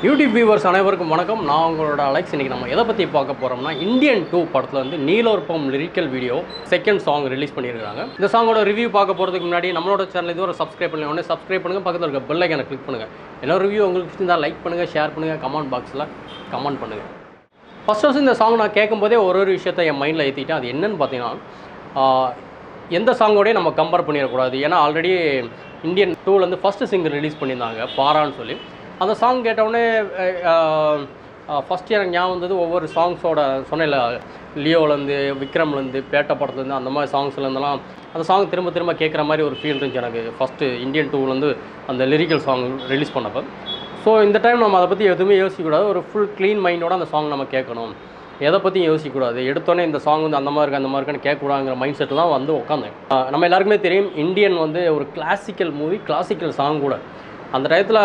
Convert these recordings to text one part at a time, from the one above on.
YouTube viewers அனைவருக்கும் வணக்கம். நான் உங்களோட அலெக்ஸ். இன்றைக்கி நம்ம எதை பற்றி பார்க்க போகிறோம்னா, இந்தியன் 2 படத்தில் வந்து நீலோற்பம் lyrical video second song release பண்ணியிருக்காங்க. இந்த சாங்கோட ரிவ்யூ பார்க்க போகிறதுக்கு முன்னாடி நம்மளோட சேனல் இது ஒரு சப்ஸ்கிரைப் பண்ணி உடனே சப்ஸ்கிரைப் பண்ணுங்கள், பக்கத்தில் இருக்க பெல் ஐக்கானை கிளிக் பண்ணுங்கள். என்ன ரிவ்யூ உங்களுக்கு பிடிச்சிருந்தால் லைக் பண்ணுங்கள், ஷேர் பண்ணுங்கள், கமெண்ட் பாக்ஸில் கமெண்ட் பண்ணுங்கள். ஃபஸ்ட் இந்த சாங் நான் கேட்கும்போதே ஒரு விஷயத்தை என் மைண்டில் ஏற்றிட்டேன். அது என்னென்னு பார்த்தீங்கன்னா, எந்த சாங்கோடையும் நம்ம கம்பேர் பண்ணிடக்கூடாது. ஏன்னா ஆல்ரெடி இந்தியன் 2லேருந்து ஃபஸ்ட்டு சிங்கிள் ரிலீஸ் பண்ணியிருந்தாங்க, பாரான்னு சொல்லி. அந்த சாங் கேட்டவுடனே ஃபஸ்ட் எனக்கு ஞாபகம் வந்தது ஒவ்வொரு சாங்ஸோட சொன்னேன்ல, லியோலேருந்து, விக்ரம்லேருந்து, பேட்ட படத்துலேருந்து, அந்த மாதிரி சாங்ஸ்லேருந்துலாம் அந்த சாங் திரும்ப திரும்ப கேட்குற மாதிரி ஒரு ஃபீல் இருந்துச்சு எனக்கு ஃபஸ்ட்டு இந்தியன் 2லேருந்து அந்த லிரிக்கல் சாங் ரிலீஸ் பண்ணப்போ. ஸோ இந்த டைம் நம்ம அதை பற்றி எதுவுமே யோசிக்கக்கூடாது. ஒரு ஃபுல் க்ளீன் மைண்டோட அந்த சாங் நம்ம கேட்கணும். எதை பற்றியும் யோசிக்கக்கூடாது. எடுத்தோடனே இந்த சாங் வந்து அந்த மாதிரி இருக்குது, அந்த மாதிரி இருக்குன்னு கேட்கக்கூடாதுங்கிற மைண்ட் செட்டு தான் வந்து உட்காந்தேன். நம்ம எல்லாருக்குமே தெரியும், இந்தியன் வந்து ஒரு கிளாசிக்கல் மூவி, கிளாசிக்கல் சாங் கூட. அந்த டயத்தில்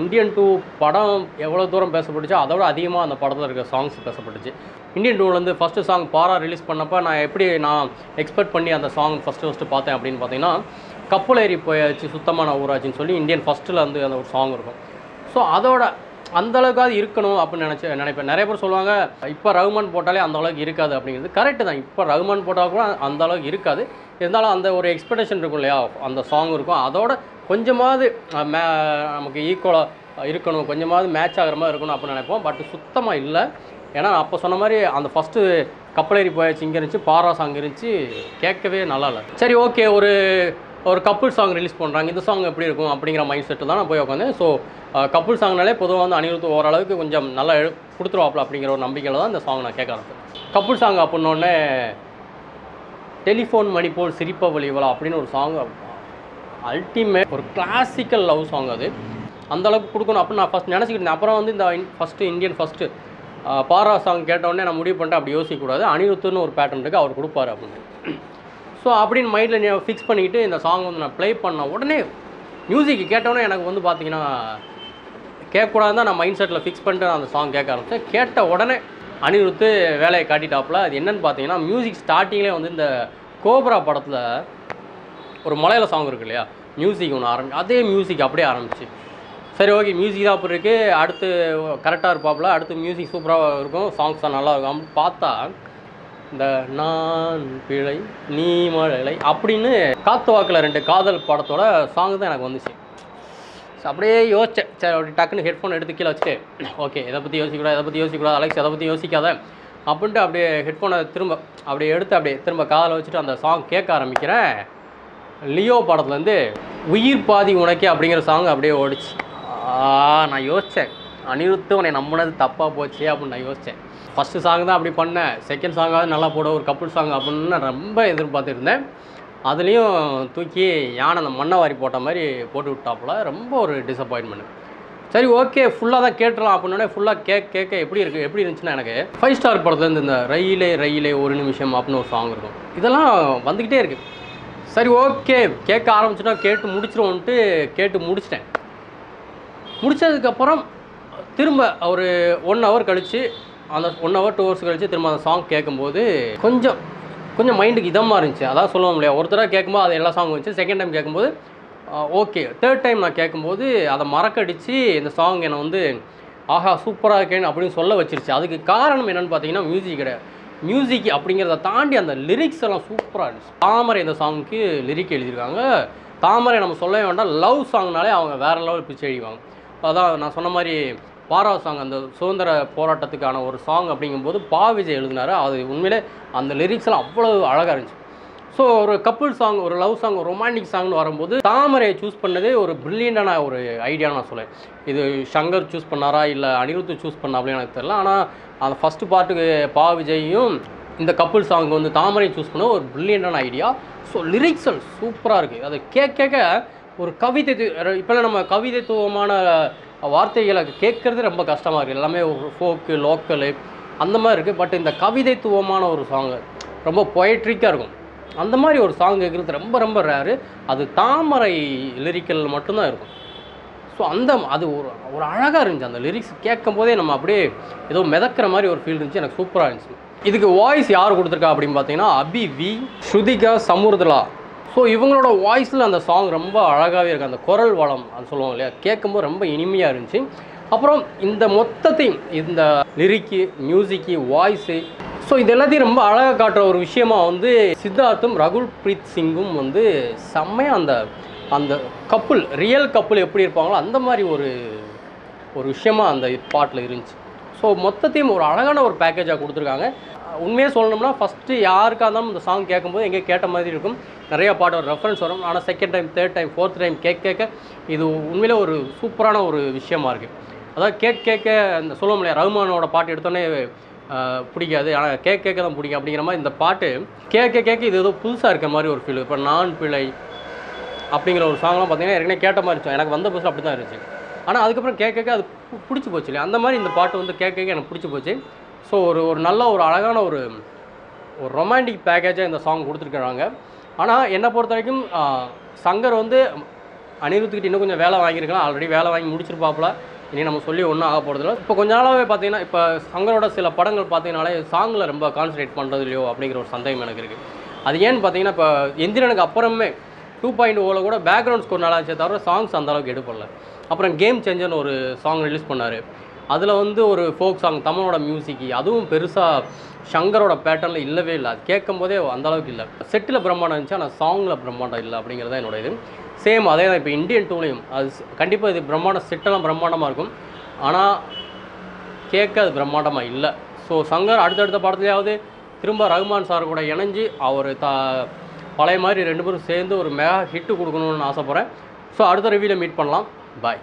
இந்தியன் 2 படம் எவ்வளோ தூரம் பேசப்பட்டுச்சோ அதோட அதிகமாக அந்த படத்தில் இருக்க சாங்ஸ் பேசப்பட்டுச்சு. இந்தியன் 2லேருந்து ஃபஸ்ட்டு சாங் பாரா ரிலீஸ் பண்ணப்போ நான் எக்ஸ்பெக்ட் பண்ணி அந்த சாங் ஃபஸ்ட்டு பார்த்தேன் அப்படின்னு பார்த்தீங்கன்னா, கப்பல் ஏறி போயாச்சு சுத்தமான ஊராட்சின்னு சொல்லி இந்தியன் ஃபஸ்ட்டில் வந்து அந்த ஒரு சாங் இருக்கும். ஸோ அதோட அந்தளவுக்காவது இருக்கணும் அப்படின்னு நினைப்பேன். நிறைய பேர் சொல்லுவாங்க, இப்போ ரகுமான் போட்டாலே அந்தளவுக்கு இருக்காது அப்படிங்கிறது கரெக்டு தான். இப்போ ரகுமான் போட்டால் கூட அந்தளவுக்கு இருக்காது. இருந்தாலும் அந்த ஒரு எக்ஸ்பெக்டேஷன் இருக்கும் இல்லையா, அந்த சாங் இருக்கும். அதோட கொஞ்சமாவது நமக்கு ஈக்குவலாக இருக்கணும், கொஞ்சமாவது மேட்ச் ஆகிற மாதிரி இருக்கணும் அப்படின்னு நினைப்போம். பட் சுத்தமாக இல்லை. ஏன்னா அப்போ சொன்ன மாதிரி அந்த ஃபஸ்ட்டு கப்பலேறி போயாச்சு இங்கே இருந்துச்சு, பாரா சாங் இருந்துச்சு, கேட்கவே நல்லா இல்லை. சரி, ஓகே, ஒரு கப்புள் சாங் ரிலீஸ் பண்ணுறாங்க, இந்த சாங் எப்படி இருக்கும் அப்படிங்கிற மைண்ட் செட்டு தான் நான் போய் உட்காந்தேன். ஸோ கப்புள் சாங்னாலே பொதுவாக வந்து அனிருத் ஓரளவுக்கு கொஞ்சம் நல்லா கொடுத்துருவாப்பில் அப்படிங்கிற ஒரு நம்பிக்கையில் தான் இந்த சாங் நான் கேட்க ஆரம்பிச்சேன். கப்புள் சாங் அப்படின்னோடனே டெலிஃபோன் மணி போல் சிரிப்ப வழிவலா அப்படின்னு ஒரு சாங், அல்டிமேட் ஒரு கிளாசிக்கல் லவ் சாங். அது அந்தளவுக்கு கொடுக்கணும் அப்படின்னு நான் ஃபஸ்ட் நினச்சிக்கிட்டு இருந்தேன். அப்புறம் வந்து இந்த இந்தியன் ஃபஸ்ட்டு பாரா சாங் கேட்டவுடனே நான் முடிவு பண்ணிட்டு அப்படி யோசிக்கக்கூடாது, அனிருத்துன்னு ஒரு பேட்டர்ன் இருக்குது, அவர் கொடுப்பாரு அப்படின்னு. ஸோ அப்படின்னு மைண்டில் ஃபிக்ஸ் பண்ணிக்கிட்டு இந்த சாங் வந்து நான் ப்ளே பண்ண உடனே மியூசிக் கேட்டவுடனே எனக்கு வந்து பார்த்திங்கன்னா கேட்கக்கூடாது தான் நான் மைண்ட் செட்டில் ஃபிக்ஸ் பண்ணிட்டு நான் அந்த சாங் கேட்க ஆரம்பித்தேன். கேட்ட உடனே அனிருத்து வேலையை காட்டிட்டாப்புல. அது என்னென்னு பார்த்தீங்கன்னா, மியூசிக் ஸ்டார்டிங்லேயே வந்து இந்த கோப்ரா படத்தில் ஒரு மலையாள சாங் இருக்குது இல்லையா, மியூசிக் ஒன்று அதே மியூசிக் அப்படியே ஆரம்பிச்சு. சரி, ஓகே, மியூசிக் தான் அப்படி இருக்குது, அடுத்து கரெக்டாக இருப்பாப்புல, அடுத்து மியூசிக் சூப்பராக இருக்கும், சாங்ஸ் தான் நல்லா இருக்கும் அப்படின்னு பார்த்தா, இந்த நான் பிழை நீ மழை அப்படின்னு காத்து வாக்கில் 2 காதல் படத்தோட சாங் தான் எனக்கு வந்துச்சு. அப்படியே யோசித்தேன். சரி, அப்படி டக்குன்னு ஹெட்ஃபோன் எடுத்து கீழே வச்சுட்டு, ஓகே, எதை பற்றி யோசிக்கக்கூடாது அலெக்ஸ், எதை பற்றி யோசிக்காத அப்படின்ட்டு அப்படியே ஹெட்ஃபோனை அப்படியே எடுத்து திரும்ப காதில் வச்சுட்டு அந்த சாங் கேட்க ஆரம்பிக்கிறேன். லியோ படத்துலேருந்து உயிர் பாதி உனக்கே அப்படிங்கிற சாங் அப்படியே ஓடிச்சு. நான் யோசித்தேன், அனிருத்து உன்னை நம்பினது தப்பாக போச்சு அப்படின்னு நான் யோசித்தேன். ஃபஸ்ட்டு சாங் தான் அப்படி பண்ணேன், செகண்ட் சாங்காவது நல்லா போட ஒரு கப்புள் சாங் அப்படின்னு நான் ரொம்ப எதிர்பார்த்துருந்தேன். அதுலேயும் தூக்கி யானை அந்த மண்ணை வாரி போட்ட மாதிரி போட்டு விட்டாப்புல. ரொம்ப ஒரு டிசப்பாயின்மெண்ட். சரி, ஓகே, ஃபுல்லாக தான் கேட்டுடலாம் அப்படின்னே ஃபுல்லாக கேட்க எப்படி இருந்துச்சுன்னா, எனக்கு 5 ஸ்டார் படத்துலேருந்து இந்த ரயிலே ஒரு நிமிஷம் அப்படின்னு ஒரு சாங் இருக்கும். இதெல்லாம் வந்துக்கிட்டே இருக்குது. சரி, ஓகே, கேட்க ஆரம்பிச்சுட்டா கேட்டு முடிச்சிருவோன்ட்டு கேட்டு முடிச்சிட்டேன். முடித்ததுக்கப்புறம் திரும்ப ஒரு 1 ஹவர் கழித்து, அந்த 1 ஹவர் 2 ஹவர்ஸ் கழித்து திரும்ப அந்த சாங் கேட்கும்போது கொஞ்சம் மைண்டுக்கு இதமாக இருந்துச்சு. அதான் சொல்லுவோம் இல்லையா, ஒரு தடவை கேட்கும்போது அது எல்லா சாங் வந்துச்சு, செகண்ட் டைம் கேட்கும்போது ஓகே, தேர்ட் டைம் நான் கேட்கும்போது அதை மறக்கடிச்சு இந்த சாங் என்னை வந்து ஆஹா சூப்பராக இருக்கேன்னு அப்படின்னு சொல்ல வச்சிருச்சு. அதுக்கு காரணம் என்னென்னு பார்த்தீங்கன்னா, மியூசிக் கிடையாது. மியூசிக் அப்படிங்கிறத தாண்டி அந்த லிரிக்ஸ் எல்லாம் சூப்பராக இருந்துச்சு. தாமரை இந்த சாங்குக்கு லிரிக் எழுதியிருக்காங்க. தாமரை நம்ம சொல்லவே வேண்டாம், லவ் சாங்னாலே அவங்க வேறு லெவல் பிச்சு எழுதிவாங்க. அதான் நான் சொன்ன மாதிரி பாரா சாங் அந்த சுதந்திர போராட்டத்துக்கான ஒரு சாங் அப்படிங்கும்போது விஜய் எழுதினார். அது உண்மையிலே அந்த லிரிக்ஸ்லாம் அவ்வளோ அழகாக இருந்துச்சு. ஸோ ஒரு கப்புள் சாங், ஒரு லவ் சாங், ஒரு ரொமான்டிக் சாங்னு வரும்போது தாமரையை சூஸ் பண்ணதே ஒரு ப்ரில்லியண்டான ஒரு ஐடியான்னு நான் சொல்லேன். இது சங்கர் சூஸ் பண்ணாரா இல்லை அனிருத்து சூஸ் பண்ணாப்லையும் எனக்கு தெரியல. ஆனால் அந்த ஃபஸ்ட்டு பார்ட்டுக்கு விஜயும் இந்த கப்புள் சாங் வந்து தாமரையை சூஸ் பண்ண ஒரு ப்ரில்லியண்டான ஐடியா. ஸோ லிரிக்ஸ் சூப்பராக இருக்குது. அதை கேட்க ஒரு கவிதை, இப்போல்லாம் நம்ம கவிதைத்துவமான வார்த்தைகளை கேட்குறது ரொம்ப கஷ்டமாக இருக்குது. எல்லாமே ஒரு ஃபோக்கு லோக்கலு அந்த மாதிரி இருக்குது. பட் இந்த கவிதைத்துவமான ஒரு சாங்கு ரொம்ப பொயட்ரிக்காக இருக்கும். அந்த மாதிரி ஒரு சாங் கேட்குறது ரொம்ப ரொம்ப ரேரு. அது தாமரை லிரிக்கல் மட்டும்தான் இருக்கும். ஸோ அது ஒரு அழகாக இருந்துச்சு. அந்த லிரிக்ஸ் கேட்கும் போதே நம்ம அப்படியே ஏதோ மிதக்கிற மாதிரி ஒரு ஃபீல் இருந்துச்சு. எனக்கு சூப்பராக இருந்துச்சு. இதுக்கு வாய்ஸ் யார் கொடுத்துருக்கா அப்படின்னு பார்த்தீங்கன்னா, அபி வி, ஸ்ருதிகா சமுர்தலா. ஸோ இவங்களோட வாய்ஸில் அந்த சாங் ரொம்ப அழகாகவே இருக்குது. அந்த குரல் வளம் அது சொல்லுவாங்க இல்லையா, கேட்கும்போது ரொம்ப இனிமையாக இருந்துச்சு. அப்புறம் இந்த மொத்தத்தையும் இந்த லிரிக்கு, மியூசிக்கு, வாய்ஸு, ஸோ இது எல்லாத்தையும் ரொம்ப அழகாக காட்டுற ஒரு விஷயமா வந்து சித்தார்த்தும் ரகுல் பிரீத் சிங்கும் வந்து செம்மையாக அந்த அந்த கப்புள், ரியல் கப்புள் எப்படி இருப்பாங்களோ அந்த மாதிரி ஒரு விஷயமா அந்த பாட்டில் இருந்துச்சு. ஸோ மொத்தத்தையும் ஒரு அழகான ஒரு பேக்கேஜாக கொடுத்துருக்காங்க. உண்மையாக சொல்லணும்னா ஃபஸ்ட்டு யாருக்காக இருந்தாலும் இந்த சாங் கேட்கும்போது எங்கே கேட்ட மாதிரி இருக்கும், நிறையா பாட்டு ஒரு ரெஃபரன்ஸ் வரும். ஆனால் second time, third time, fourth time கேட்க இது உண்மையிலே ஒரு சூப்பரான ஒரு விஷயமா இருக்குது. அதாவது கேட்க அந்த சொல்ல முடியாது, ரஹ்மானோட பாட்டு எடுத்தோன்னே பிடிக்காது, ஆனால் கேட்க தான் பிடிக்கும் அப்படிங்கிற மாதிரி இந்த பாட்டு கேட்க இது ஏதோ புதுசாக இருக்க மாதிரி ஒரு ஃபீல். இப்போ நான் பிழை அப்படிங்கிற ஒரு சாங்லாம் பார்த்தீங்கன்னா ஏற்கனவே கேட்ட மாதிரி இருந்துச்சு, எனக்கு வந்த புதுசில் அப்படி தான் இருந்துச்சு. ஆனால் அதுக்கப்புறம் கேட்க அது பிடிச்சி போச்சு இல்லையா, அந்த மாதிரி இந்த பாட்டு வந்து கேட்க எனக்கு பிடிச்சி போச்சு. ஸோ ஒரு நல்ல ஒரு அழகான ஒரு ரொமான்டிக் பேக்கேஜாக இந்த சாங் கொடுத்துருக்குறாங்க. ஆனால் என்னை பொறுத்த வரைக்கும் சங்கர் வந்து அனிருத்துக்கிட்ட இன்னும் கொஞ்சம் வேலை வாங்கியிருக்கலாம், ஆல்ரெடி வேலை வாங்கி முடிச்சிருப்பாப்புல, இனி நம்ம சொல்லி ஒன்றும் ஆக போகிறதில்ல. இப்போ கொஞ்ச நாளாகவே பார்த்தீங்கன்னா இப்போ சங்கரோட சில படங்கள் பார்த்தீங்கனாலே சாங்கில் ரொம்ப கான்சன்ட்ரேட் பண்ணுறது இல்லையோ அப்படிங்கிற ஒரு சந்தேகம் எனக்கு இருக்குது. அது ஏன்னு பார்த்தீங்கன்னா இப்போ எந்திரனுக்கு அப்புறமே 2.0 கூட பேக்ரவுண்ட் ஸ்கோர் நல்லா இருந்துச்சே தவிர சாங்ஸ் அந்தளவுக்கு எடுப்படல. அப்புறம் கேம் சேஞ்சர்னு ஒரு சாங் ரிலீஸ் பண்ணார், அதில் வந்து ஒரு ஃபோக் சாங் தமிழோட மியூசிக்கு, அதுவும் பெருசாக சங்கரோட பேட்டர்னில் இல்லவே இல்லை. அது கேட்கும் போதே அந்தளவுக்கு இல்லை. செட்டில் பிரம்மாண்டம் இருந்துச்சு, ஆனால் சாங்கில் பிரம்மாண்டம் இல்லை அப்படிங்கிறது தான் என்னோட இது. சேம் அதே தான் இப்போ இந்தியன் டூலையும் அது கண்டிப்பாக இது பிரம்மாண்டம், செட்டெல்லாம் பிரம்மாண்டமாக இருக்கும், ஆனால் கேட்க அது பிரம்மாண்டமாக இல்லை. ஸோ சங்கர் அடுத்தடுத்த படத்துலையாவது திரும்ப ரஹ்மான் சார் கூட இணைஞ்சு அவர் பழைய மாதிரி 2 பேரும் சேர்ந்து ஒரு மெகா ஹிட்டு கொடுக்கணும்னு ஆசைப்பட்றேன். ஸோ அடுத்த ரிவ்யூவில் மீட் பண்ணலாம். பாய்.